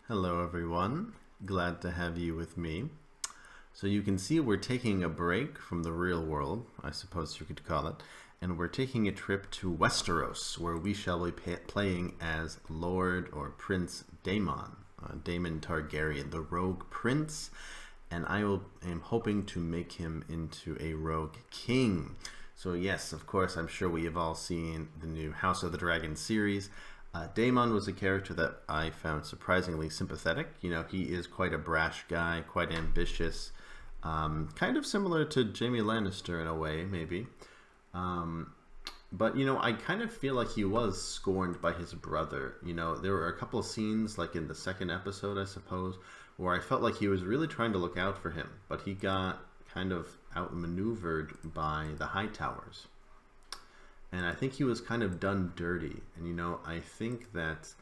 Hello everyone, glad to have you with me. So you can see we're taking a break from the real world, I suppose you could call it, and we're taking a trip to Westeros, where we shall be playing as Lord or Prince Daemon, Daemon Targaryen, the rogue prince, and am hoping to make him into a rogue king. So yes, of course, I'm sure we have all seen the new House of the Dragon series. Daemon was a character that I found surprisingly sympathetic. You know, he is quite a brash guy, quite ambitious, kind of similar to Jaime Lannister in a way, maybe. But, you know, I kind of feel like he was scorned by his brother. You know, there were a couple of scenes, like in the second episode, I suppose, where I felt like he was really trying to look out for him, but he got kind of outmaneuvered by the Hightowers. And I think he was kind of done dirty. And, you know, I think that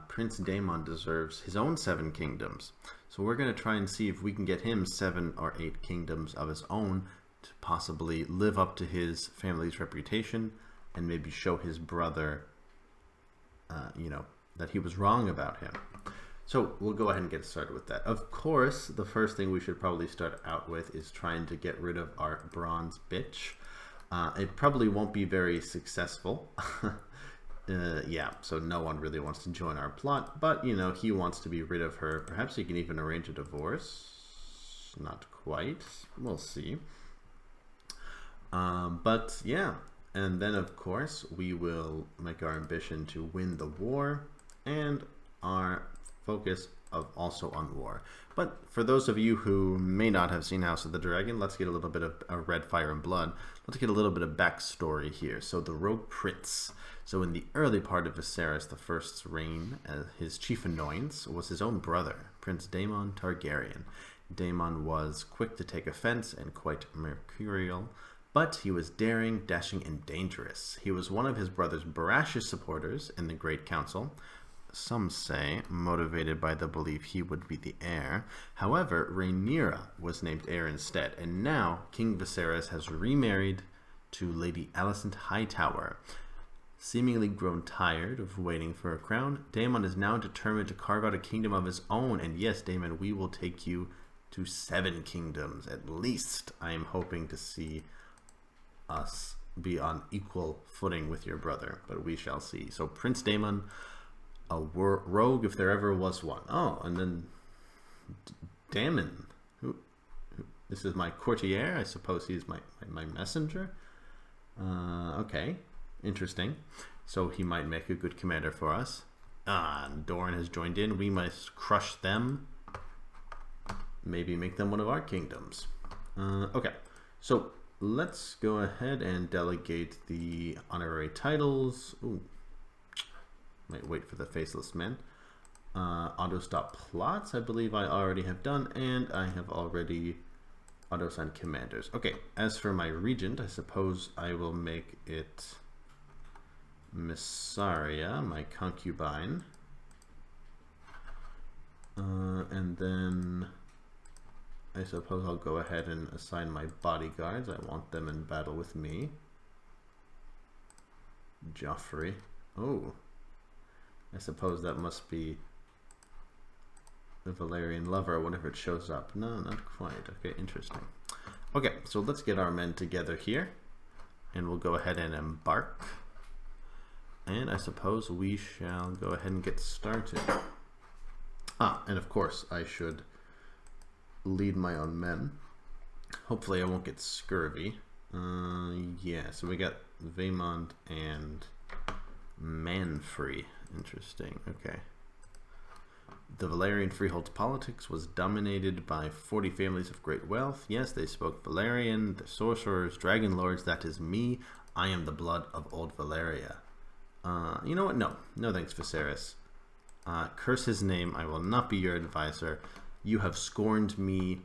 Prince Daemon deserves his own 7 kingdoms. So we're going to try and see if we can get him 7 or 8 kingdoms of his own to possibly live up to his family's reputation and maybe show his brother, you know, that he was wrong about him. So we'll go ahead and get started with that. Of course, the first thing we should probably start out with is trying to get rid of our bronze bitch. It probably won't be very successful. Yeah, so no one really wants to join our plot, but, you know, he wants to be rid of her. Perhaps he can even arrange a divorce. Not quite. We'll see. But, yeah. And then, of course, we will make our ambition to win the war and our focus of also on war. But for those of you who may not have seen House of the Dragon, let's get a little bit of Red Fire and Blood. Let's get a little bit of backstory here. So the Rogue Prince. So in the early part of Viserys I's reign, his chief annoyance was his own brother, Prince Daemon Targaryen. Daemon was quick to take offense and quite mercurial, but he was daring, dashing, and dangerous. He was one of his brother's brashest supporters in the Great Council, some say motivated by the belief he would be the heir. However, Rhaenyra was named heir instead, and now King Viserys has remarried to Lady Alicent Hightower. Seemingly grown tired of waiting for a crown, Daemon is now determined to carve out a kingdom of his own, and yes, Daemon, we will take you to 7 kingdoms at least. I am hoping to see us be on equal footing with your brother, but we shall see. So Prince Daemon, a rogue if there ever was one. Oh, and then Daemon. Who? This is my courtier. I suppose he's my messenger. Okay, interesting. So he might make a good commander for us. Doran has joined in. We must crush them. Maybe make them one of our kingdoms. Okay, so let's go ahead and delegate the honorary titles. Ooh. Might wait for the faceless men. Auto stop plots, I believe I already have done, and I have already auto assigned commanders. Okay, as for my regent, I suppose I will make it Missaria, my concubine. And then I suppose I'll go ahead and assign my bodyguards. I want them in battle with me. Joffrey. Oh. I suppose that must be the Velaryon lover, whenever it shows up. No, not quite. Okay, interesting. Okay, so let's get our men together here, and we'll go ahead and embark. And I suppose we shall go ahead and get started. And of course, I should lead my own men. Hopefully I won't get scurvy. Yeah, so we got Vaemond and Manfrey. Interesting. Okay. The Velaryon freehold's politics was dominated by 40 families of great wealth. Yes, they spoke Velaryon, the sorcerers, dragon lords. That is me. I am the blood of old Valeria. You know what? No. No thanks, Viserys. Curse his name. I will not be your advisor. You have scorned me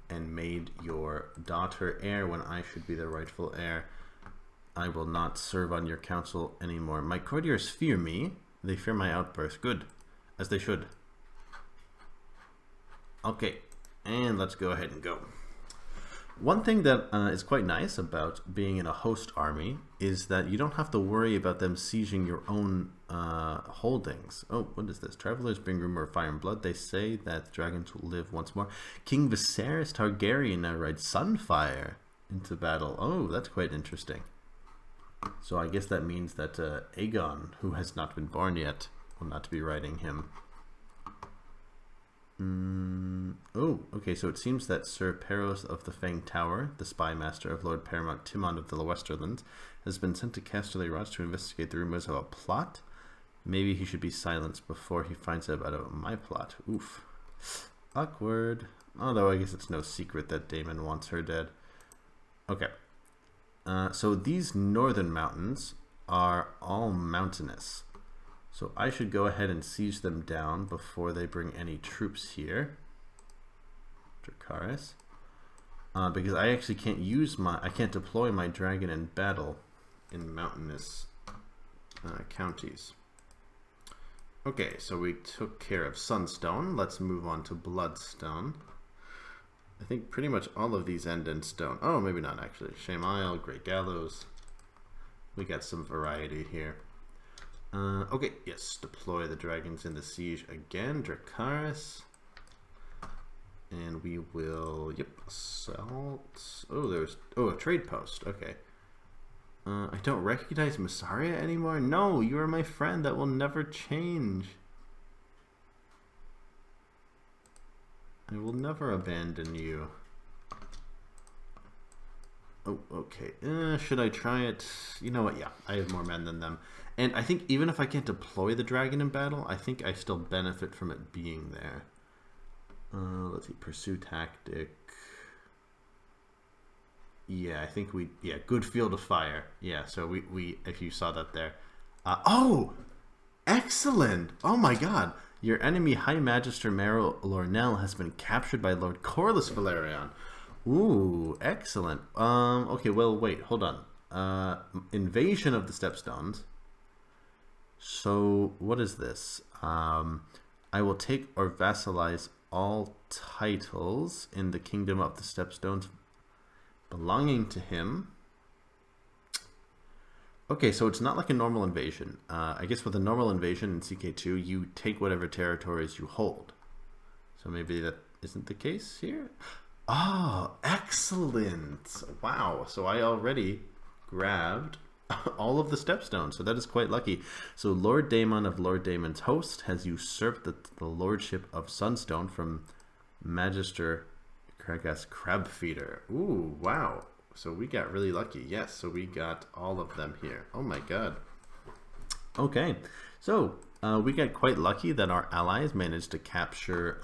and made your daughter heir when I should be the rightful heir. I will not serve on your council anymore. My courtiers fear me. They fear my outburst. Good. As they should. Okay. And let's go ahead and go. One thing that is quite nice about being in a host army is that you don't have to worry about them sieging your own holdings. Oh, what is this? Travelers bring rumor of fire and blood. They say that dragons will live once more. King Viserys Targaryen now rides Sunfire into battle. Oh, that's quite interesting. So I guess that means that Aegon, who has not been born yet, will not be riding him. Oh, okay, so it seems that Sir Peros of the Fanged Tower, the spy master of Lord Paramount Timon of the Westerlands, has been sent to Casterly Ross to investigate the rumors of a plot. Maybe he should be silenced before he finds out about my plot. Oof. Awkward. Although I guess it's no secret that Daemon wants her dead. Okay. So these northern mountains are all mountainous. So I should go ahead and siege them down before they bring any troops here. Dracarys. Because I actually can't I can't deploy my dragon in battle in mountainous counties. Okay, so we took care of Sunstone. Let's move on to Bloodstone. I think pretty much all of these end in stone. Oh, maybe not actually. Shame Isle, Great Gallows. We got some variety here. Okay, yes, deploy the dragons in the siege again, Dracarys. And we will, yep, assault. Oh, there's, oh, a trade post, okay. I don't recognize Massaria anymore? No, you are my friend, that will never change. I will never abandon you. Oh, okay. Should I try it? You know what? Yeah, I have more men than them. And I think even if I can't deploy the dragon in battle, I think I still benefit from it being there. Let's see. Pursue tactic. Yeah, I think yeah, good field of fire. Yeah, so we if you saw that there. Oh! Excellent! Oh my god! Your enemy High Magister Merrill Lornell has been captured by Lord Corlys Velaryon. Ooh, excellent. Okay, well, wait, hold on. Invasion of the Stepstones. So, what is this? I will take or vassalize all titles in the Kingdom of the Stepstones belonging to him. Okay, so it's not like a normal invasion. I guess with a normal invasion in CK2, you take whatever territories you hold. So maybe that isn't the case here? Oh, excellent. Wow. So I already grabbed all of the Stepstones. So that is quite lucky. So Lord Daemon of Lord Daemon's host has usurped the lordship of Sunstone from Magister Crabfeeder. Ooh, wow. So we got really lucky. Yes, so we got all of them here. Oh my god. Okay, so we got quite lucky that our allies managed to capture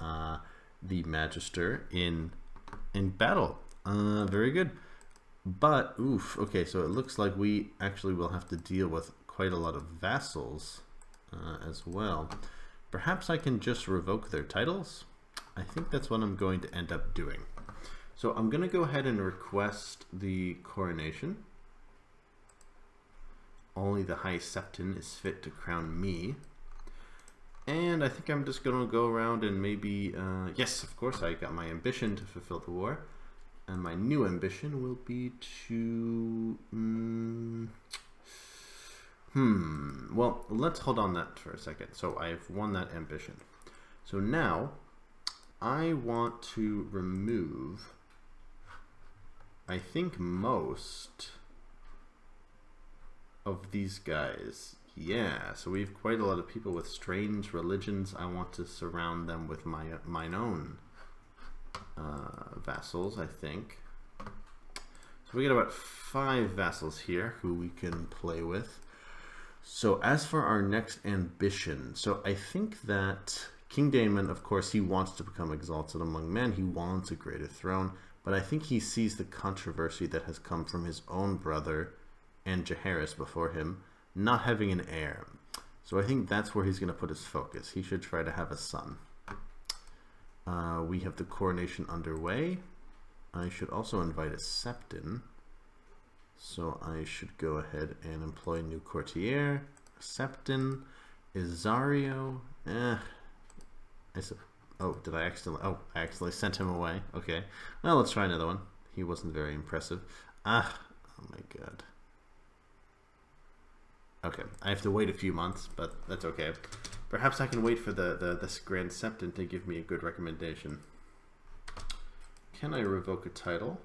the Magister in battle. Very good. But, oof, okay, so it looks like we actually will have to deal with quite a lot of vassals as well. Perhaps I can just revoke their titles? I think that's what I'm going to end up doing. So I'm going to go ahead and request the coronation. Only the High Septon is fit to crown me. And I think I'm just going to go around and maybe, yes, of course, I got my ambition to fulfill the war. And my new ambition will be to, well, let's hold on that for a second. So I've won that ambition. So now I want to remove, I think, most of these guys. Yeah, so we have quite a lot of people with strange religions. I want to surround them with mine own vassals, I think. So we got about 5 vassals here who we can play with. So as for our next ambition, so I think that King Daemon, of course, he wants to become exalted among men. He wants a greater throne. But I think he sees the controversy that has come from his own brother and Jaehaerys before him not having an heir. So I think that's where he's going to put his focus. He should try to have a son. We have the coronation underway. I should also invite a Septon. So I should go ahead and employ a new courtier. Septon. Isario. Oh, did I accidentally? Oh, I accidentally sent him away. Okay. Well, let's try another one. He wasn't very impressive. Ah, oh my god. Okay, I have to wait a few months, but that's okay. Perhaps I can wait for this Grand Septon to give me a good recommendation. Can I revoke a title?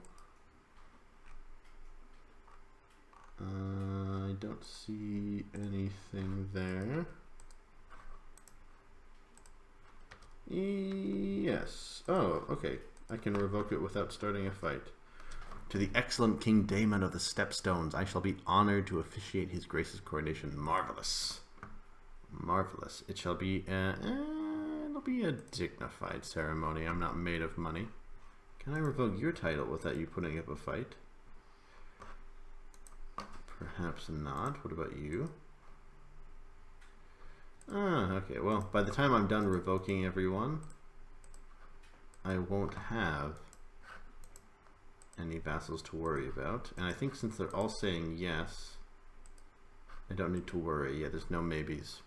I don't see anything there. Yes. Oh, okay. I can revoke it without starting a fight. To the excellent King Daemon of the Stepstones, I shall be honored to officiate his grace's coronation. Marvelous. Marvelous. It shall be it'll be a dignified ceremony. I'm not made of money. Can I revoke your title without you putting up a fight? Perhaps not. What about you? Ah, okay. Well, by the time I'm done revoking everyone, I won't have any vassals to worry about. And I think since they're all saying yes, I don't need to worry. Yeah, there's no maybes.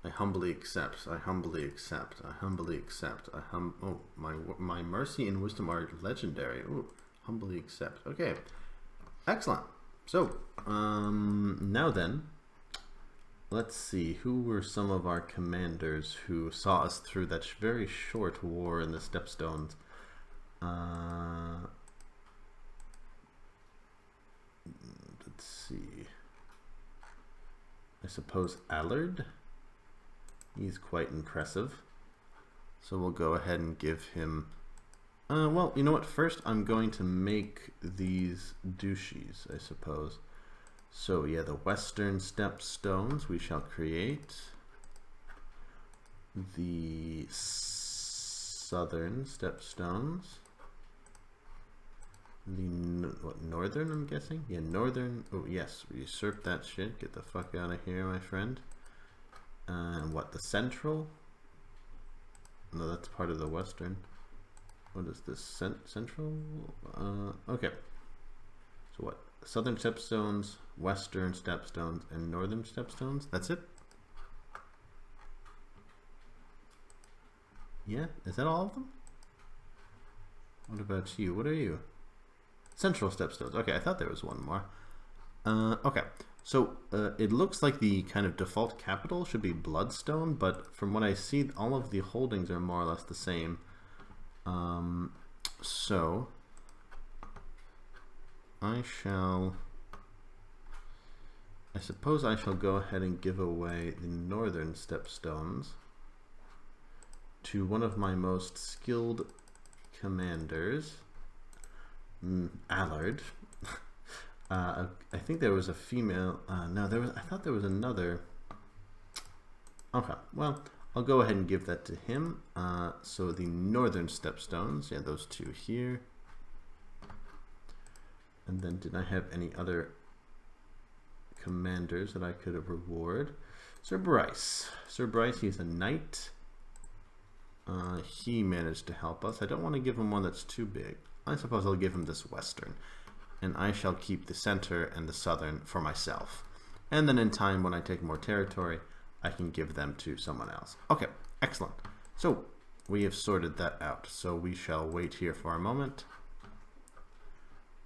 I humbly accept. I humbly accept. I humbly accept. Oh, my mercy and wisdom are legendary. Ooh, humbly accept. Okay, excellent. So now then, let's see. Who were some of our commanders who saw us through that very short war in the Stepstones? Let's see. I suppose Allard. He's quite impressive. So we'll go ahead and give him... well, you know what? First, I'm going to make these douches, I suppose. So, yeah, the Western Stepstones we shall create. The Southern Stepstones. The Northern, I'm guessing? Yeah, Northern. Oh, yes, usurp that shit. Get the fuck out of here, my friend. And what, the Central? No, that's part of the Western. What is this? Central? Okay. So what? Southern Stepstones, Western Stepstones, and Northern Stepstones? That's it? Yeah? Is that all of them? What about you? What are you? Central Stepstones. Okay, I thought there was one more. Okay. So it looks like the kind of default capital should be Bloodstone, but from what I see, all of the holdings are more or less the same. So I suppose I shall go ahead and give away the Northern Stepstones to one of my most skilled commanders, Allard. I think there was a female. No, there was. I thought there was another. Okay, well, I'll go ahead and give that to him. So the Northern Stepstones, yeah, those two here. And then did I have any other commanders that I could have reward? Sir Bryce. Sir Bryce, he's a knight. He managed to help us. I don't want to give him one that's too big. I suppose I'll give him this Western. And I shall keep the Center and the Southern for myself. And then in time, when I take more territory, I can give them to someone else. Okay, excellent. So we have sorted that out. So we shall wait here for a moment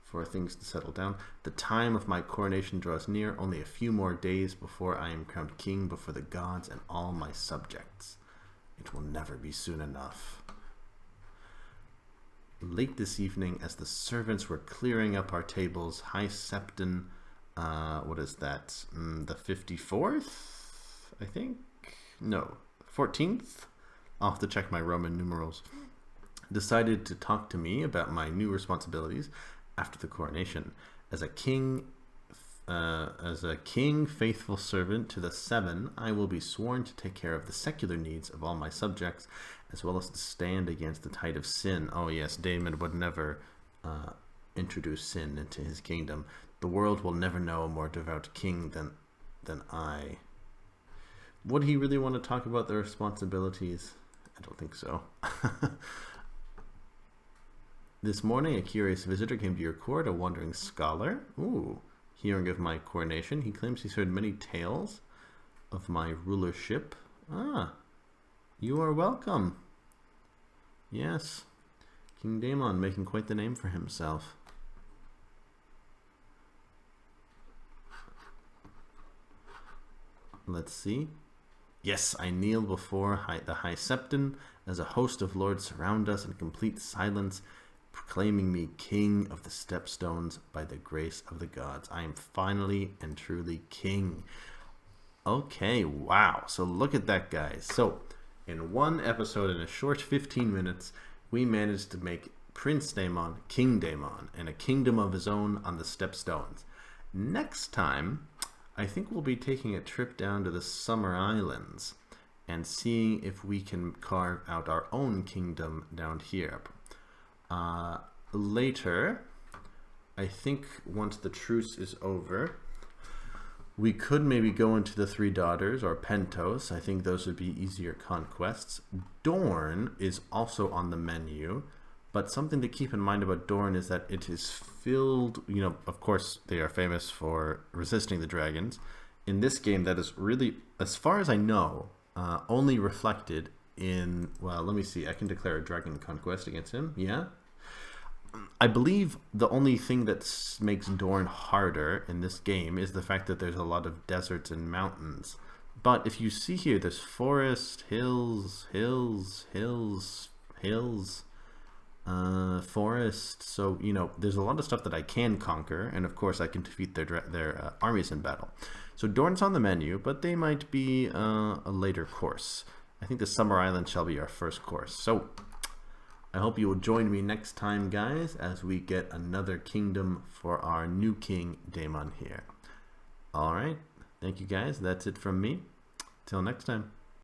for things to settle down. The time of my coronation draws near. Only a few more days before I am crowned king before the gods and all my subjects. It will never be soon enough. Late this evening, as the servants were clearing up our tables, High Septon, what is that? The 54th, I think? No, 14th? I'll have to check my Roman numerals. Decided to talk to me about my new responsibilities after the coronation. As a king, faithful servant to the Seven, I will be sworn to take care of the secular needs of all my subjects, as well as to stand against the tide of sin. Oh yes, Daemon would never introduce sin into his kingdom. The world will never know a more devout king than I. Would he really want to talk about the responsibilities? I don't think so. This morning, a curious visitor came to your court, a wandering scholar. Ooh. Hearing of my coronation, he claims he's heard many tales of my rulership. Ah, you are welcome. Yes, King Daemon making quite the name for himself. Let's see. Yes, I kneel before the High Septon as a host of lords surround us in complete silence, proclaiming me king of the Stepstones by the grace of the gods. I am finally and truly king. Okay, wow. So look at that, guys. So in one episode, in a short 15 minutes, we managed to make Prince Daemon, King Daemon, and a kingdom of his own on the Stepstones. Next time, I think we'll be taking a trip down to the Summer Islands and seeing if we can carve out our own kingdom down here. Later, I think once the truce is over, we could maybe go into the Three Daughters or Pentos. I think those would be easier conquests. Dorne is also on the menu, but something to keep in mind about Dorne is that it is filled, you know, of course they are famous for resisting the dragons. In this game, that is really, as far as I know, only reflected in, well, let me see, I can declare a dragon conquest against him, yeah? I believe the only thing that makes Dorne harder in this game is the fact that there's a lot of deserts and mountains. But if you see here, there's forest, hills, forest. So, you know, there's a lot of stuff that I can conquer. And of course, I can defeat their armies in battle. So Dorne's on the menu, but they might be a later course. I think the Summer Island shall be our first course. So I hope you will join me next time, guys, as we get another kingdom for our new King Daemon here. All right. Thank you, guys. That's it from me. Till next time.